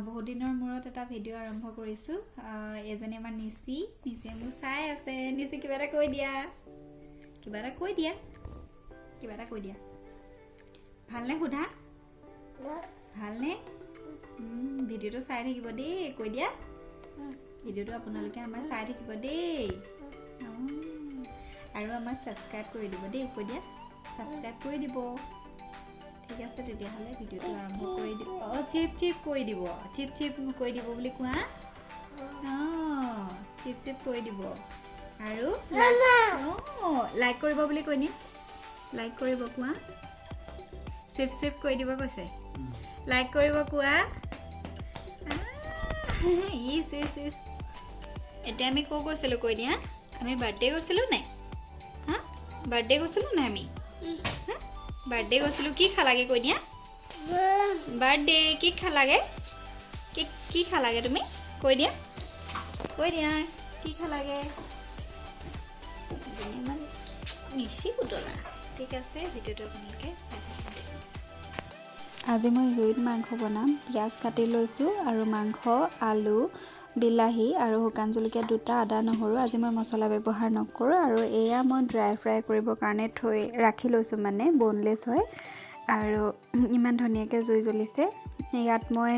বহুত দিনৰ মূৰত এটা ভিডিঅ' আৰম্ভ কৰিছোঁ। এজনী আমাৰ নিচিয়ে মোক চাই আছে। নিচি কিবা এটা কৈ দিয়া, ভালনে সোধা? ভালনে? ভিডিঅ'টো চাই থাকিব দেই, কৈ দিয়া। ভিডিঅ'টো আপোনালোকে আমাৰ চাই থাকিব দেই, আৰু আমাক ছাবস্ক্ৰাইব কৰি দিব দেই, কৈ দিয়া ছাবস্ক্ৰাইব কৰি দিব। ঠিক আছে, তেতিয়াহ'লে ভিডিঅ'টো আৰম্ভ কৰি দিব। চিপ কৈ দিব, চিপ কৈ দিব বুলি কোৱা। চিপ কৈ দিব, আৰু লাইক কৰিব বুলি কৈ দিম। লাইক কৰিব কোৱা। চিপ কৈ দিব কৈছে, লাইক কৰিব কোৱা। ইছ এতিয়া আমি ক'ত গৈছিলোঁ কৈ দিয়া। আমি বাৰ্থডে গৈছিলোঁ নাই? বাৰ্থডে গৈছিলোঁ নাই আমি? বাৰ্থডে গৈছিলোঁ। কি খালাগে কৈ দিয়া। বাৰ্থডে কি খালাগে? কি খালাগে তুমি? কৈ দিয়া কি খালাগে। ইমান নিচি পুতলা। ঠিক আছে, ভিডিঅ'টো আপোনালোকে চাই থাকিব। আজি মই জুইত মাংস বনাম। পিঁয়াজ কাটি লৈছোঁ আৰু মাংস, আলু, বিলাহী আৰু শুকান জলকীয়া 2টা, আদা নহৰু। আজি মই মছলা ব্যৱহাৰ নকৰোঁ। আৰু এয়া মই ড্ৰাই ফ্ৰাই কৰিবৰ কাৰণে ৰাখি লৈছোঁ, মানে বনলেছ হয়। আৰু ইমান ধুনীয়াকৈ জুই জ্বলিছে। ইয়াত মই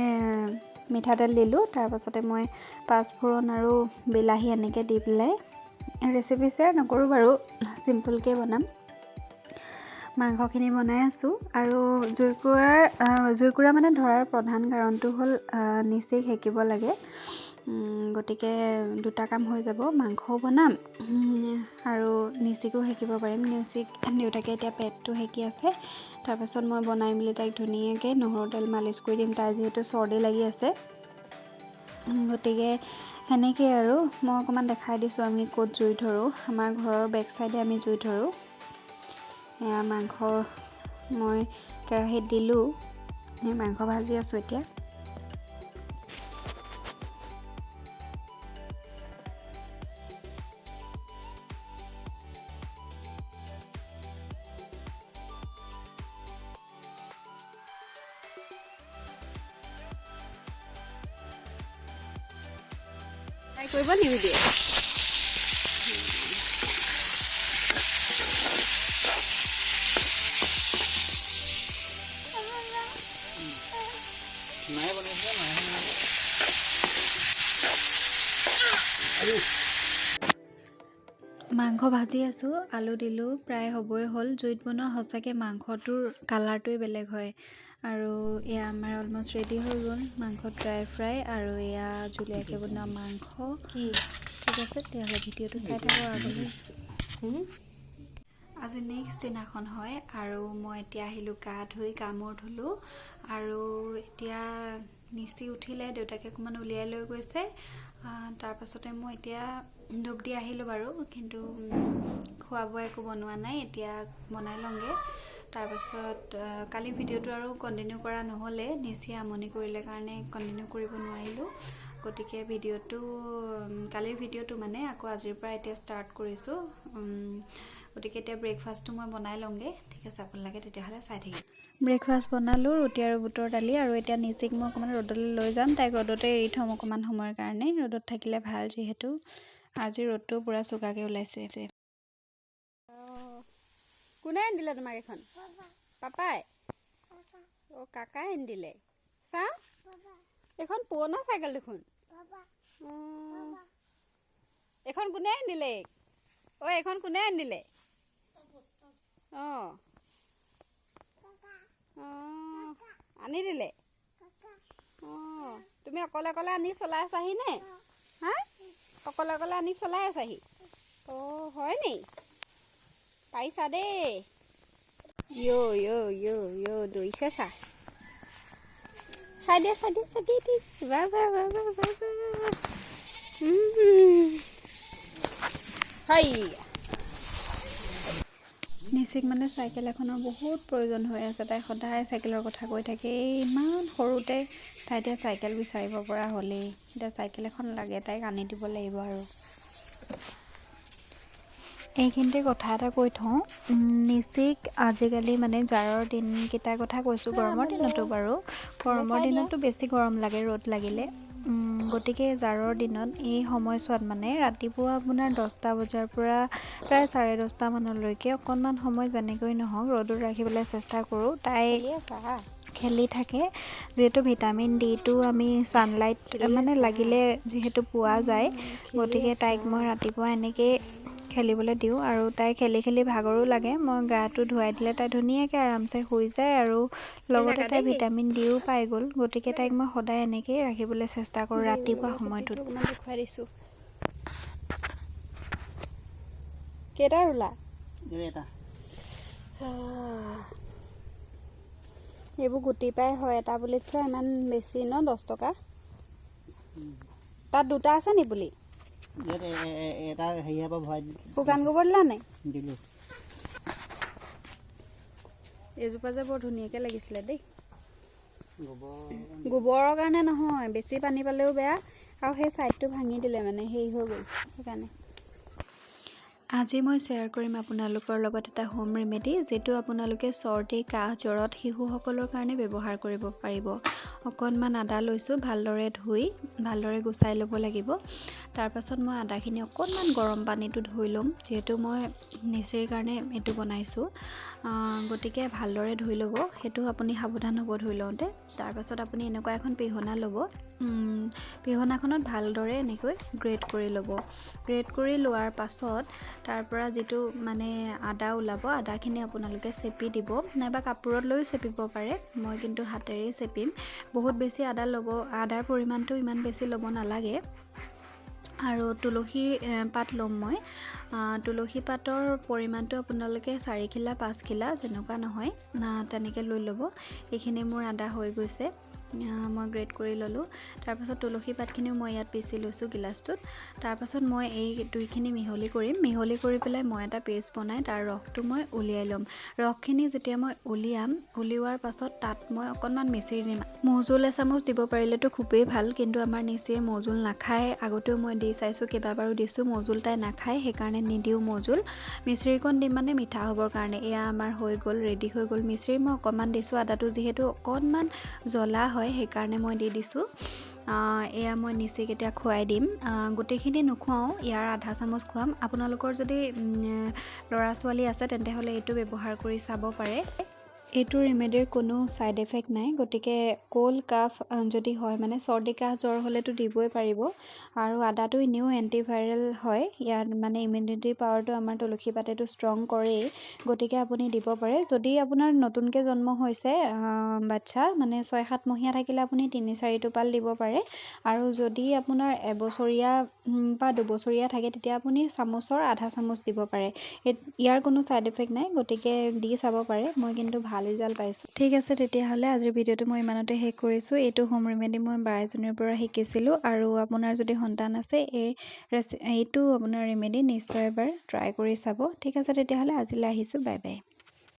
মিঠাতেল দিলোঁ, তাৰপাছতে মই পাঁচফোৰণ আৰু বিলাহী এনেকৈ দি পেলাই ৰেচিপি শ্বেয়াৰ নকৰোঁ বাৰু, চিম্পলকৈ বনাম। মাংসখিনি বনাই আছোঁ। আৰু জুইকুৰা মানে ধৰাৰ প্ৰধান কাৰণটো হ'ল নিচেই সেকিব লাগে। গতিকে 2টা কাম হৈ যাব, মাংসও বনাম আৰু নিচিকো সেকিব পাৰিম। দেউতাকে এতিয়া পেটটো সেকি আছে। তাৰপাছত মই বনাই মেলি তাইক ধুনীয়াকৈ নহৰু তেল মালিচ কৰি দিম, তাই যিহেতু চৰ্দি লাগি আছে। গতিকে সেনেকৈয়ে আৰু মই অকণমান দেখাই দিছোঁ আমি ক'ত জুই ধৰোঁ। আমাৰ ঘৰৰ বেক চাইডে আমি জুই ধৰোঁ। এয়া মাংস মই কেৰাহীত দিলোঁ, মাংস ভাজি আছোঁ এতিয়া। কৰিব নিবি দিয়ে। মাংস ভাজি আছোঁ, আলু দিলোঁ, প্ৰায় হ'বই হ'ল। জুইত বনোৱা সঁচাকৈ মাংসটোৰ কালাৰটোৱে বেলেগ হয়। আৰু এয়া আমাৰ অলমষ্ট ৰেডি হৈ গ'ল মাংস ড্ৰাই ফ্ৰাই। আৰু এয়া জুলীয়াকৈ বনোৱা মাংস। ঠিক আছে, তেতিয়াহ'লে ভিডিঅ'টো চাই থাকোঁ আগলৈ। আজি নেক্সট দিনাখন হয়, আৰু মই এতিয়া আহিলোঁ গা ধুই, কামোৰ ধুলোঁ। আৰু এতিয়া নিচি উঠিলে, দেউতাকে অকণমান উলিয়াই লৈ গৈছে। তাৰপাছতে মই এতিয়া ধূপ দি আহিলোঁ বাৰু, কিন্তু খোৱা বোৱা একো বনোৱা নাই। এতিয়া বনাই লওঁগৈ। তাৰপাছত কালি ভিডিঅ'টো আৰু কণ্টিনিউ কৰা নহ'লে, নিচিয়ে আমনি কৰিলে কাৰণে কণ্টিনিউ কৰিব নোৱাৰিলোঁ। গতিকে কালিৰ ভিডিঅ'টো মানে আকৌ আজিৰ পৰা এতিয়া ষ্টাৰ্ট কৰিছোঁ। গতিকে এতিয়া ব্ৰেকফাষ্টটো মই বনাই লওঁগৈ। ঠিক আছে, আপোনালোকে তেতিয়াহ'লে চাই থাকিব। ব্ৰেকফাষ্ট বনালোঁ, ৰুটি আৰু বুটৰ দালি। আৰু এতিয়া নিচিক মই অকণমান ৰ'দলৈ লৈ যাম। তাইক ৰ'দতে এৰি থ'ম অকণমান সময়ৰ কাৰণে। ৰ'দত থাকিলে ভাল, যিহেতু আজি ৰ'দটো পূৰা চোকাকৈ ওলাইছে। কোনে আনি দিলে তোমাক এখন? পাপাই? কাকাই আনি দিলে। চাওঁ, এইখন পুৰণা চাইকেল দেখোন। এইখন কোনে আনি দিলে? এইখন কোনে আনি দিলে? আনি দিলে। তুমি অকলে আনি চলাই আছাহি নে? অকলে আনি চলাই আছাহি? হয় নি? পাৰিছা দেই। দৌৰিছে চা। চাই দিয়া। নিচিক মানে চাইকেল এখনৰ বহুত প্ৰয়োজন হৈ আছে। তাই সদায় চাইকেলৰ কথা কৈ থাকে। ইমান সৰুতে তাই এতিয়া চাইকেল বিচাৰিব পৰা হ'লেই। এতিয়া চাইকেল এখন লাগে, তাইক আনি দিব লাগিব আৰু। এইখিনিতে কথা এটা কৈ থওঁ, নিচিক আজিকালি মানে জাৰৰ দিনকেইটাৰ কথা কৈছোঁ, গৰমৰ দিনতো বাৰু, গৰমৰ দিনতো বেছি গৰম লাগে ৰ'দ লাগিলে। গতিকে জাৰৰ দিনত এই সময়ছোৱাত মানে ৰাতিপুৱা আপোনাৰ 10টা বজাৰ পৰা প্ৰায় 10:30 মানলৈকে অকণমান সময় যেনেকৈ নহওক ৰ'দত ৰাখিবলৈ চেষ্টা কৰোঁ। তাই খেলি থাকে, যিহেতু ভিটামিন ডিটো আমি ছানলাইট মানে লাগিলে যিহেতু পোৱা যায়, গতিকে তাইক মই ৰাতিপুৱা এনেকৈ খেলিবলৈ দিওঁ আৰু তাই খেলি খেলি ভাগৰো লাগে। মই গাটো ধুৱাই দিলে তাই ধুনীয়াকৈ আৰামছে শুই যায় আৰু লগতে তাই ভিটামিন ডিও পাই গ'ল। গতিকে তাইক মই সদায় এনেকৈয়ে ৰাখিবলৈ চেষ্টা কৰোঁ ৰাতিপুৱা সময়টোত। দেখুৱাই দিছোঁ। কেইটা ৰুলা? এইবোৰ গুটি পাই হয়, এটা পুলিত চোৱা ইমান বেছি ন, 10 টকা। তাত 2টা আছে নি পুলি? শুকান গোবৰ দিলা নাই? এইজোপা যে বৰ ধুনীয়াকৈ লাগিছিলে দেই। গোবৰৰ কাৰণে নহয়, বেছি পানী পালেও বেয়া, আৰু সেই ছাইডটো ভাঙি দিলে মানে হেৰি হৈ গ'ল সেইকাৰণে। আজি মই শ্বেয়াৰ কৰিম আপোনালোকৰ লগত এটা হোম ৰেমেডি, যিটো আপোনালোকে চৰ্দি কাহ জ্বৰত শিশুসকলৰ কাৰণে ব্যৱহাৰ কৰিব পাৰিব। অকণমান আদা লৈছোঁ, ভালদৰে ধুই ভালদৰে গুচাই ল'ব লাগিব। তাৰপাছত মই আদাখিনি অকণমান গৰম পানীটো ধুই ল'ম, যিহেতু মই নিচিৰ কাৰণে এইটো বনাইছোঁ। গতিকে ভালদৰে ধুই ল'ব, সেইটো আপুনি সাৱধান হ'ব ধুই লওঁতে। তাৰপাছত আপুনি এনেকুৱা এখন পিহনা ল'ব, পিহনাখনত ভালদৰে এনেকৈ গ্ৰেট কৰি ল'ব। গ্ৰেট কৰি লোৱাৰ পাছত তাৰ পৰা যিটো মানে আদা ওলাব, আদাখিনি আপোনালোকে চেপি দিব, নাইবা কাপোৰত লৈও চেপিব পাৰে। মই কিন্তু হাতেৰেই চেপিম। বহুত বেছি আদা ল'ব, আদাৰ পৰিমাণটো ইমান বেছি ল'ব নালাগে। আৰু তুলসী পাত ল'ম মই। তুলসী পাতৰ পৰিমাণটো আপোনালোকে 4 খিলা 5 খিলা যেনেকুৱা নহয় তেনেকৈ লৈ ল'ব। এইখিনি মোৰ আদা হৈ গৈছে, মই গ্ৰেট কৰি ল'লোঁ। তাৰপাছত তুলসী পাতখিনিও মই ইয়াত পিচি লৈছোঁ গিলাচটোত। তাৰপাছত মই এই দুইখিনি মিহলি কৰিম, মিহলি কৰি পেলাই মই এটা পেষ্ট বনাই তাৰ ৰসটো মই উলিয়াই ল'ম। ৰসখিনি যেতিয়া মই উলিওৱাৰ পাছত তাত মই অকণমান মিচিৰি দিম। মৌজোল এচামুচ দিব পাৰিলেতো খুবেই ভাল, কিন্তু আমাৰ নিচিয়ে মৌজোল নাখায়। আগতেও মই দি চাইছোঁ, কেইবাবাৰো দিছোঁ, মৌজোল তাই নাখায়, সেইকাৰণে নিদিওঁ মৌজোল। মিচিৰিকণ দিম মানে মিঠা হ'বৰ কাৰণে। এয়া আমাৰ হৈ গ'ল, ৰেডি হৈ গ'ল। মিচিৰি মই অকণমান দিছোঁ, আদাটো যিহেতু অকণমান জ্বলা হয় সেইকাৰণে মই দি দিছোঁ। এয়া মই নিচিক এতিয়া খুৱাই দিম। গোটেইখিনি নোখুৱাওঁ, ইয়াৰ আধা চামুচ খুৱাম। আপোনালোকৰ যদি ল'ৰা ছোৱালী আছে তেন্তে হ'লে এইটো ব্যৱহাৰ কৰি চাব পাৰে। এইটো ৰেমেডিৰ কোনো ছাইড এফেক্ট নাই, গতিকে ক'ল্ড কাফ যদি হয় মানে চৰ্দি কাহ জ্বৰ হ'লেতো দিবই পাৰিব। আৰু আদাটো এনেও এণ্টিভাইৰেল হয়, ইয়াত মানে ইমিউনিটি পাৱাৰটো আমাৰ তুলসী পাতেটো ষ্ট্ৰং কৰেই, গতিকে আপুনি দিব পাৰে। যদি আপোনাৰ নতুনকৈ জন্ম হৈছে বাচ্ছা, মানে 6-7 মহীয়া থাকিলে আপুনি 3-4 টোপাল দিব পাৰে। আৰু যদি আপোনাৰ এবছৰীয়া বা 2 বছৰীয়া থাকে তেতিয়া আপুনি চামুচৰ আধা চামুচ দিব পাৰে। ইয়াৰ কোনো ছাইড এফেক্ট নাই, গতিকে দি চাব পাৰে। মই কিন্তু ভাল ৰিজাল্ট পাইছোঁ। ঠিক আছে, তেতিয়াহ'লে আজিৰ ভিডিঅ'টো মই ইমানতে শেষ কৰিছোঁ। এইটো হোম ৰেমেডি মই বা এজনীৰ পৰা শিকিছিলোঁ, আৰু আপোনাৰ যদি সন্তান আছে এইটো আপোনাৰ ৰেমেডি নিশ্চয় এবাৰ ট্ৰাই কৰি চাব। ঠিক আছে, তেতিয়াহ'লে আজিলৈ আহিছোঁ, বাই বাই।